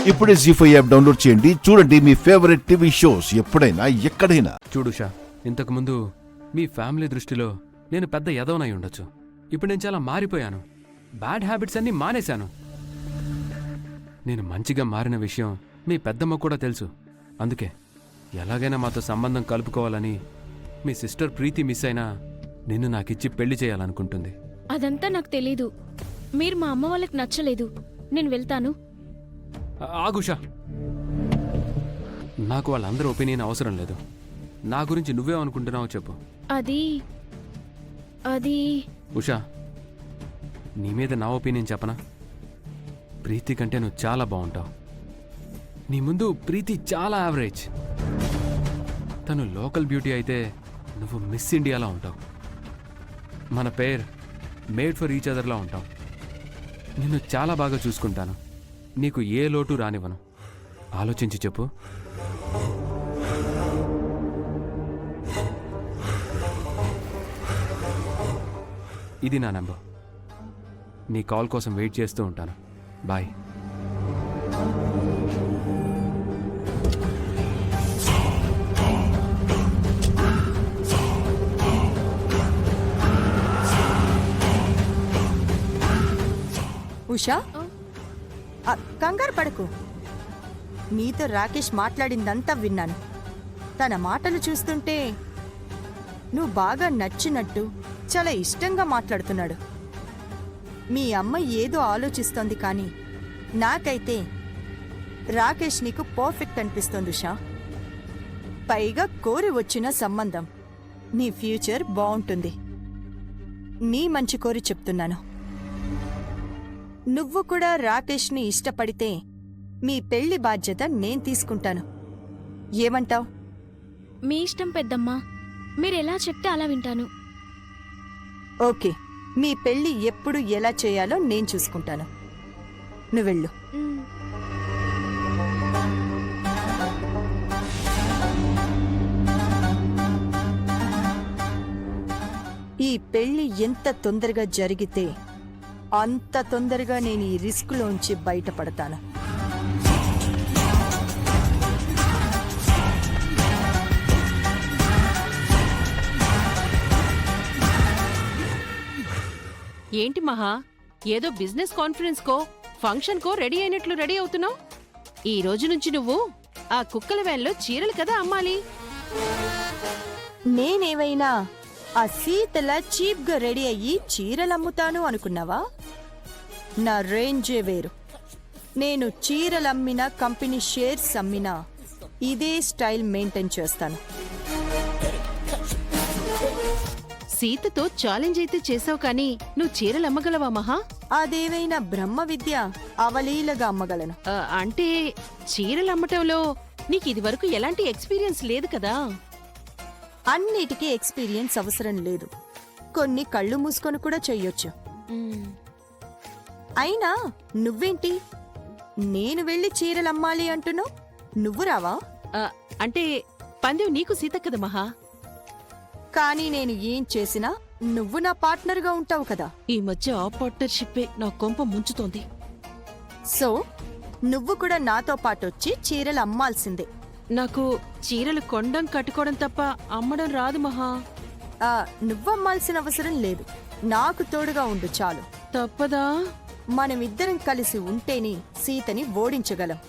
ఇప్పుడే జీ5 app download చేయండి. చూడండి మీ ఫేవరెట్ టీవీ షోస్ ఎప్పుడైనా ఎక్కడైనా. చూడుషా, ఇంతకుముందు మీ ఫ్యామిలీ దృష్టిలో నేను పెద్ద ఎదవనై ఉండొచ్చు. ఇప్పుడు నేను చాలా మారిపోయాను. బ్యాడ్ హ్యాబిట్స్ అన్నీ మానేశాను. నేను మంచిగా మారిన విషయం మీ పెద్దమ్మ కూడా తెలుసు. అందుకే ఎలాగైనా మాతో సంబంధం కలుపుకోవాలని మీ సిస్టర్ ప్రీతి మిస్ అయినా నిన్ను నాకిచ్చి పెళ్లి చేయాలనుకుంటుంది. అదంతా నాకు తెలీదు. మీరు మా అమ్మ వాళ్ళకి నచ్చలేదు. నేను వెళ్తాను. ఆగుషా, నాకు వాళ్ళందరూ ఒపీనియన్ అవసరం లేదు. నా గురించి నువ్వేమనుకుంటున్నావో చెప్పు. అది ఉషా, నీ మీద నా ఒపీనియన్ చెప్పనా? ప్రీతి కంటే నువ్వు చాలా బాగుంటావు. నీ ముందు ప్రీతి చాలా యావరేజ్. తను లోకల్ బ్యూటీ అయితే నువ్వు మిస్ ఇండియాలా ఉంటావు. మన పేర్ మేడ్ ఫర్ ఈచ్ అదర్లా ఉంటాం. నిన్ను చాలా బాగా చూసుకుంటాను. నీకు ఏ లోటు రానివ్వను. ఆలోచించి చెప్పు. ఇది నా నంబర్. నీ కాల్ కోసం వెయిట్ చేస్తూ ఉంటాను. బాయ్. ఉషా, కంగారు పడకు. నీతో రాకేష్ మాట్లాడిందంతా విన్నాను. తన మాటలు చూస్తుంటే నువ్వు బాగా నచ్చినట్టు చాలా ఇష్టంగా మాట్లాడుతున్నాడు. మీ అమ్మ ఏదో ఆలోచిస్తోంది, కానీ నాకైతే రాకేష్ నీకు పర్ఫెక్ట్ అనిపిస్తోంది ఉషా. పైగా కోరి వచ్చిన సంబంధం. నీ ఫ్యూచర్ బాగుంటుంది. నీ మంచి కోరి చెప్తున్నాను. నువ్వు కూడా రాకేష్ని ఇష్టపడితే మీ పెళ్లి బాధ్యత నేను తీసుకుంటాను. ఏమంటావ్? మీ ఇష్టం పెద్దమ్మా. మీరెలా చెప్తే అలా వింటాను. ఓకే, మీ పెళ్లి ఎప్పుడు ఎలా చేయాలో నేను చూసుకుంటాను. నువ్వెళ్ళు. ఈ పెళ్లి ఎంత తొందరగా జరిగితే అంత తొందరగా నేను ఈ రిస్క్లోంచి బయటపడతాను. ఏంటి మహా, ఏదో బిజినెస్ కాన్ఫరెన్స్ కో ఫంక్షన్ కో రెడీ అయినట్లు రెడీ అవుతున్నావు? ఈ రోజు నుంచి నువ్వు ఆ కుక్కల వ్యాన్లో చీరలు కదా అమ్మాలి. నేనేమైనా ఆ సీతలా చీప్గా రెడీ అయ్యి చీరలమ్ముతాను అనుకున్నావా? నా రేంజే వేరు. నేను చీరలమ్మినా, కంపెనీ షేర్స్ అమ్మినా ఇదే స్టైల్ మెయింటైన్ చేస్తాను. సీతతో ఛాలెంజ్ అయితే చేసావు, కానీ నువ్వు చీరలు అమ్మగలవా మహా? అదేవైనా బ్రహ్మ విద్య, అవలీలగా అమ్మగలను. అంటే చీరలు అమ్మటంలో నీకు ఇదివరకు ఎలాంటి ఎక్స్పీరియన్స్ లేదు కదా? అన్నిటికీ ఎక్స్పీరియన్స్ అవసరం లేదు. కొన్ని కళ్ళు మూసుకొని కూడా చెయ్యొచ్చు. అయినా నువ్వేంటి నేను వెళ్ళి చీరలమ్మాలి అంటున్నావు? నువ్వు రావా? అంటే పందెం నీకు సీత కదా మహా. కానీ నేను ఏం చేసినా నువ్వు నా పార్ట్నర్గా ఉంటావు కదా. ఈ మధ్య ఆ పార్ట్నర్షిప్పే నా కొంప ముంచుతోంది. సో నువ్వు కూడా నాతో పాటొచ్చి చీరలు అమ్మాల్సిందే. నాకు చీరలు కొండం కట్టుకోవడం తప్ప అమ్మడం రాదు మహా. నువ్వు అమ్మాల్సిన అవసరం లేదు. నాకు తోడుగా ఉండు చాలు. తప్పదా? మనమిద్దరం కలిసి ఉంటేనే సీతని ఓడించగలం.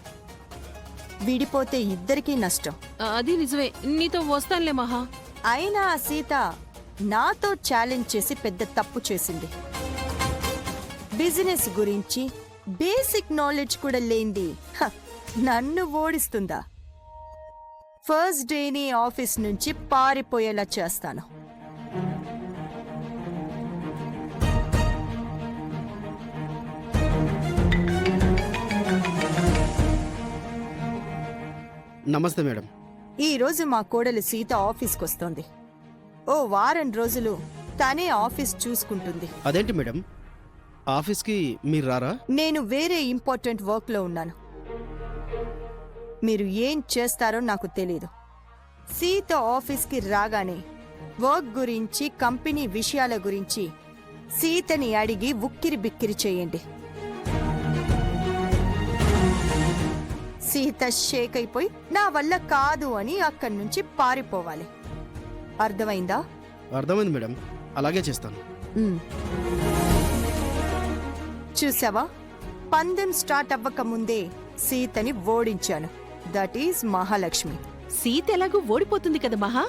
విడిపోతే ఇద్దరికీ నష్టం. అది నిజమే. నీతో వస్తానులే మహా. అయినా ఆ సీత నాతో ఛాలెంజ్ చేసి పెద్ద తప్పు చేసింది. బిజినెస్ గురించి బేసిక్ నాలెడ్జ్ కూడా లేంది నన్ను ఓడిస్తుందా? ఫస్ట్ డేని ఆఫీస్ నుంచి పారిపోయేలా చేస్తాను. నమస్తే మేడం. ఈరోజు మా కోడలు సీత ఆఫీస్కి వస్తోంది. ఓ వారం రోజులు తనే ఆఫీస్ చూసుకుంటుంది. అదేంటి మేడం, ఆఫీస్కి మీరు రారా? నేను వేరే ఇంపార్టెంట్ వర్క్లో ఉన్నాను. మీరు ఏం చేస్తారో నాకు తెలీదు. సీత ఆఫీస్కి రాగానే వర్క్ గురించి, కంపెనీ విషయాల గురించి సీతని అడిగి ఉక్కిరి బిక్కిరి చేయండి. సీత షేక్ అయిపోయి నా వల్ల కాదు అని అక్కడి నుంచి పారిపోవాలి. అర్థమైందా? అర్థమైంది మేడం, అలాగే చేస్తాను. చూసావా, పందెం స్టార్ట్ అవ్వక ముందే సీతని ఓడించాను. That is Mahalakshmi. సీత ఎలాగూ ఓడిపోతుంది కదా మహా,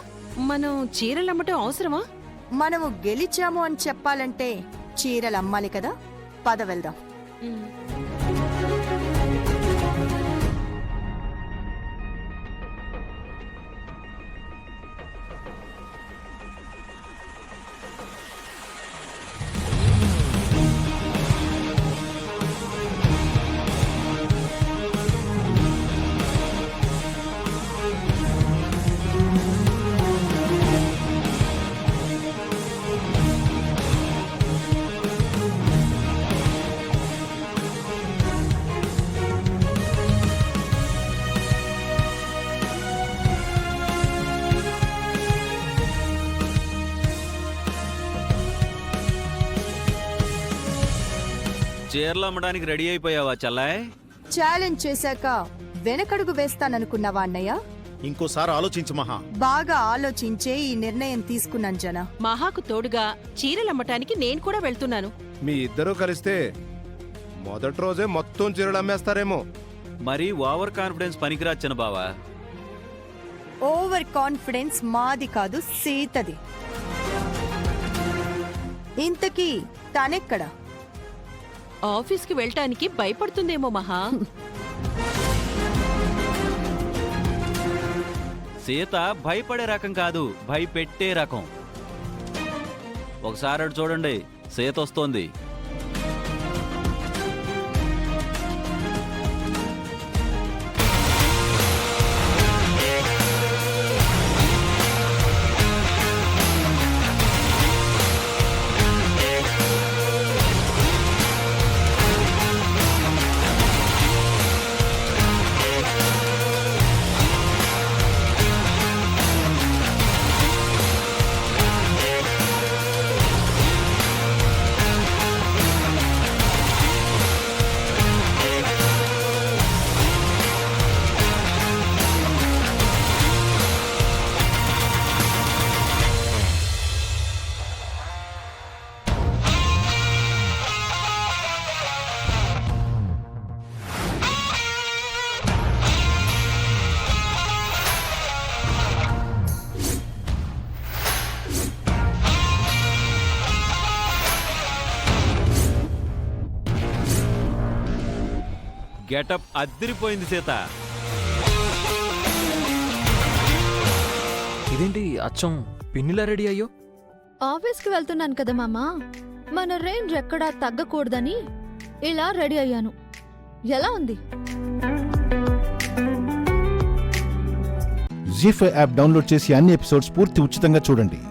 మనం చీరలు అమ్మటం అవసరమా? మనము గెలిచాము అని చెప్పాలంటే చీరలు అమ్మాలి కదా. పద వెళ్దాం. చీరలు అమ్మడానికి రెడీ అయిపోయావా చల్లాయ్? ఛాలెంజ్ చేశాక వెనకడుగు వేస్తాననుకున్నావా అన్నయ్య? ఇంకోసారి ఆలోచించు మహా. బాగా ఆలోచించే ఈ నిర్ణయం తీసుకున్నాను జన. మహాకు తోడుగా చీరలమ్మటానికి నేను కూడా వెళ్తున్నాను. మీ ఇద్దరూ కలిస్తే మొదటి రోజే మొత్తం చీరలు అమ్మేస్తారేమో. మరి ఓవర్ కాన్ఫిడెన్స్ పనికిరాదు చిన్న బావా. ఓవర్ కాన్ఫిడెన్స్ మాది కాదు, సీతది. ఇంతకీ తనెక్కడ? ఆఫీస్కి వెళ్ళటానికి భయపడుతుందేమో మహా. సీత భయపడే రకం కాదు, భయపెట్టే రకం. ఒకసారి అటు చూడండి, సీత వస్తోంది. గెటప్ అద్దిరిపోయింది సీత. ఇదేంటి అచ్చం పిన్నిలా రెడీ అయ్యో? ఆఫీస్కి వెళ్తున్నాను కదా మామా, మన రేంజ్ ఎక్కడా తగ్గకూడదని ఇలా రెడీ అయ్యాను. ఎలా ఉంది? జీ5 యాప్ డౌన్లోడ్ చేసి అన్ని ఎపిసోడ్స్ పూర్తి ఉచితంగా చూడండి.